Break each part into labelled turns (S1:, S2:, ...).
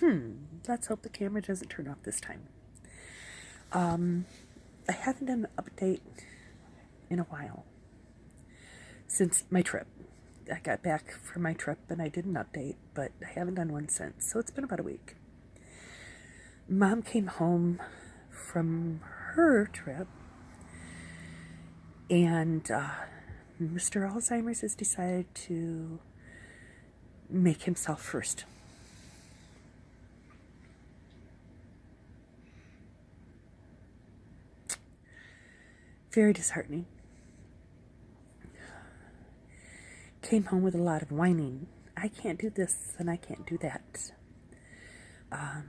S1: Let's hope the camera doesn't turn off this time. I haven't done an update in a while since my trip. I got back from my trip and I did an update, but I haven't done one since, so it's been about a week. Mom came home from her trip, and Mr. Alzheimer's has decided to make himself first. Very disheartening. Came home with a lot of whining. I can't do this and I can't do that.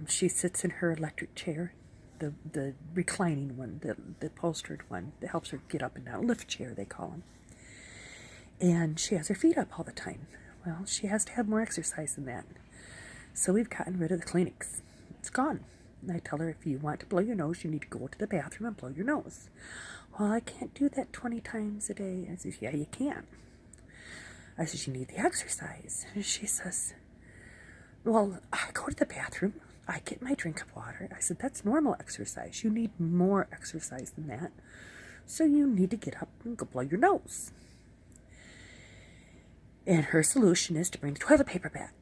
S1: She sits in her electric chair, the reclining one, the upholstered one that helps her get up and down, lift chair they call them. And she has her feet up all the time. Well, she has to have more exercise than that. So we've gotten rid of the Kleenex. It's gone. And I tell her, if you want to blow your nose, you need to go to the bathroom and blow your nose. Well, I can't do that 20 times a day. I said, yeah, you can. I said, you need the exercise. And she says, well, I go to the bathroom. I get my drink of water. I said, that's normal exercise. You need more exercise than that. So you need to get up and go blow your nose. And her solution is to bring the toilet paper back.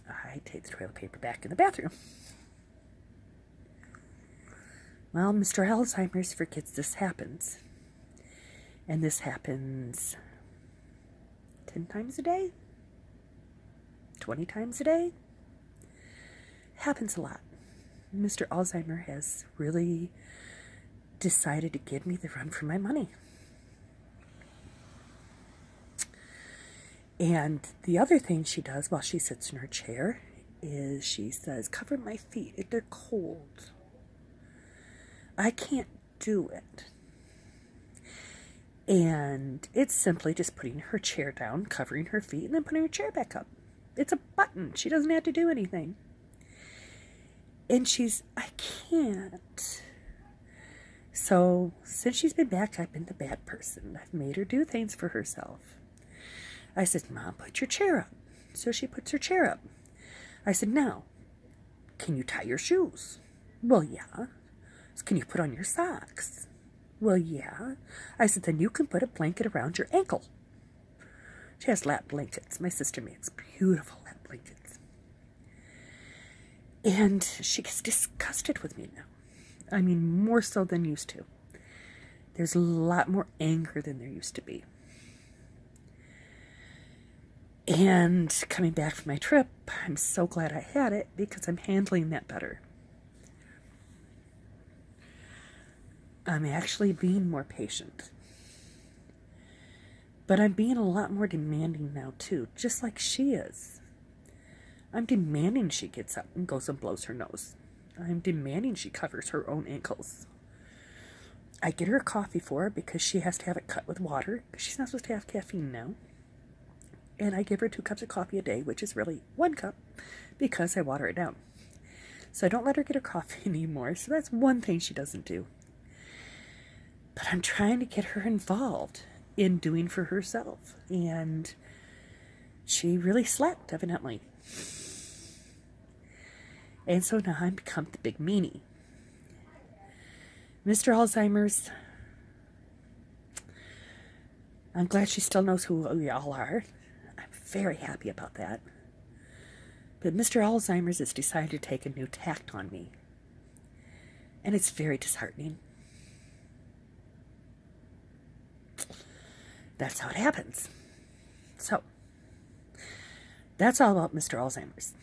S1: I take the toilet paper back in the bathroom. Well, Mr. Alzheimer's forgets this happens. And this happens 10 times a day? 20 times a day? Happens a lot. Mr. Alzheimer has really decided to give me the run for my money. And the other thing she does while she sits in her chair is she says, cover my feet, they're cold. I can't do it. And it's simply just putting her chair down, covering her feet, and then putting her chair back up. It's a button. She doesn't have to do anything. And I can't. So since she's been back, I've been the bad person. I've made her do things for herself. I said, Mom, put your chair up. So she puts her chair up. I said, now, can you tie your shoes? Well, yeah. Can you put on your socks? Well, yeah. I said, then you can put a blanket around your ankle. She has lap blankets. My sister makes beautiful lap blankets. And she gets disgusted with me now. I mean, more so than used to. There's a lot more anger than there used to be. And coming back from my trip, I'm so glad I had it because I'm handling that better. I'm actually being more patient. But I'm being a lot more demanding now too, just like she is. I'm demanding she gets up and goes and blows her nose. I'm demanding she covers her own ankles. I get her coffee for her because she has to have it cut with water, because she's not supposed to have caffeine now. And I give her 2 cups of coffee a day, which is really 1 cup, because I water it down. So I don't let her get her coffee anymore, so that's one thing she doesn't do. But I'm trying to get her involved in doing for herself, and she really slept, evidently. And so now I've become the big meanie. Mr. Alzheimer's, I'm glad she still knows who we all are. I'm very happy about that. But Mr. Alzheimer's has decided to take a new tact on me. And it's very disheartening. That's how it happens. So, that's all about Mr. Alzheimer's.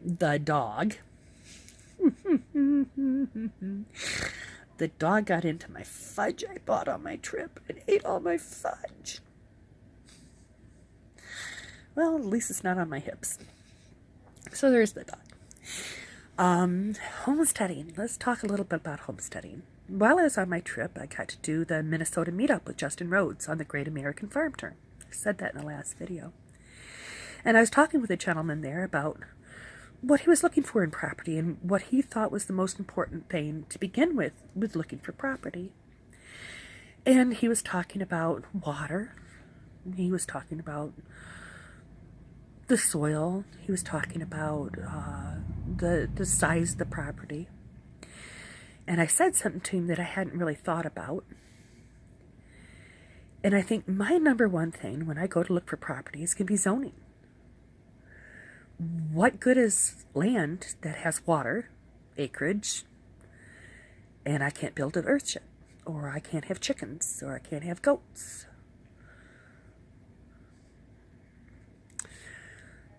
S1: The dog. The dog got into my fudge I bought on my trip and ate all my fudge. Well, at least it's not on my hips. So there's the dog. Homesteading. Let's talk a little bit about homesteading. While I was on my trip, I got to do the Minnesota meetup with Justin Rhodes on the Great American Farm Term. I said that in the last video. And I was talking with a gentleman there about what he was looking for in property and what he thought was the most important thing to begin with looking for property. And he was talking about water. He was talking about the soil. He was talking about the size of the property. And I said something to him that I hadn't really thought about. And I think my number one thing when I go to look for properties can be zoning. What good is land that has water, acreage, and I can't build an earthship, or I can't have chickens, or I can't have goats?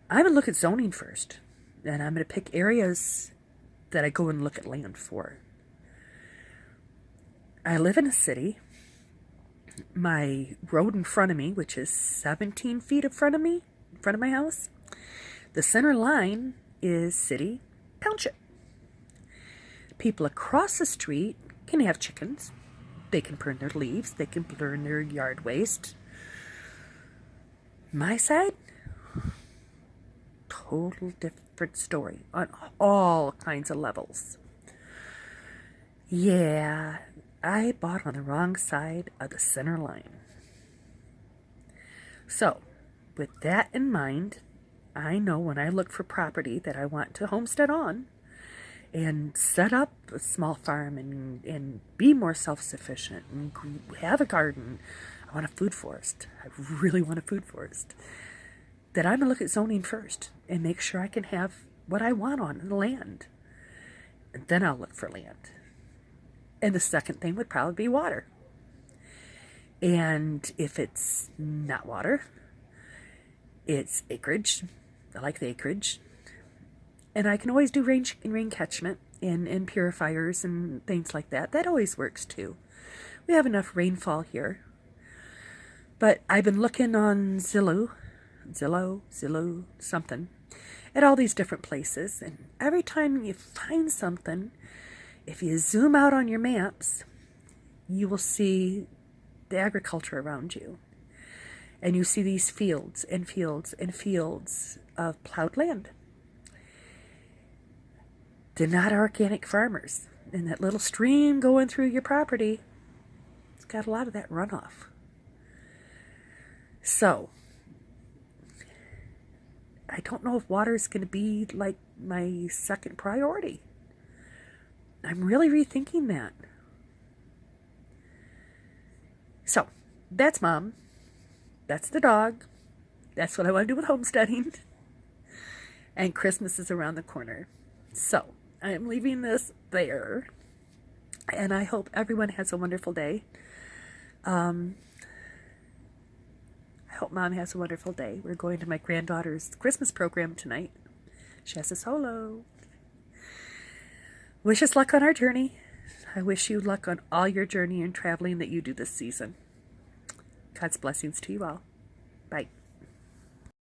S1: I'm going to look at zoning first, and I'm going to pick areas that I go and look at land for. I live in a city. My road in front of me, which is 17 feet in front of me, in front of my house, the center line is city, township. People across the street can have chickens. They can burn their leaves. They can burn their yard waste. My side, total different story on all kinds of levels. Yeah, I bought on the wrong side of the center line. So, with that in mind, I know when I look for property that I want to homestead on and set up a small farm and be more self-sufficient and have a garden. I want a food forest. I really want a food forest. That I'm going to look at zoning first and make sure I can have what I want on the land. And then I'll look for land. And the second thing would probably be water. And if it's not water, it's acreage. I like the acreage. And I can always do rain catchment and purifiers and things like that. That always works too. We have enough rainfall here. But I've been looking on Zillow, something, at all these different places. And every time you find something, if you zoom out on your maps, you will see the agriculture around you. And you see these fields and fields and fields of plowed land. They're not organic farmers. And that little stream going through your property, it's got a lot of that runoff. So, I don't know if water is going to be like my second priority. I'm really rethinking that. So, that's Mom. That's the dog. That's what I want to do with homesteading. And Christmas is around the corner. So, I'm leaving this there. And I hope everyone has a wonderful day. I hope Mom has a wonderful day. We're going to my granddaughter's Christmas program tonight. She has a solo. Wish us luck on our journey. I wish you luck on all your journey and traveling that you do this season. God's blessings to you all. Bye.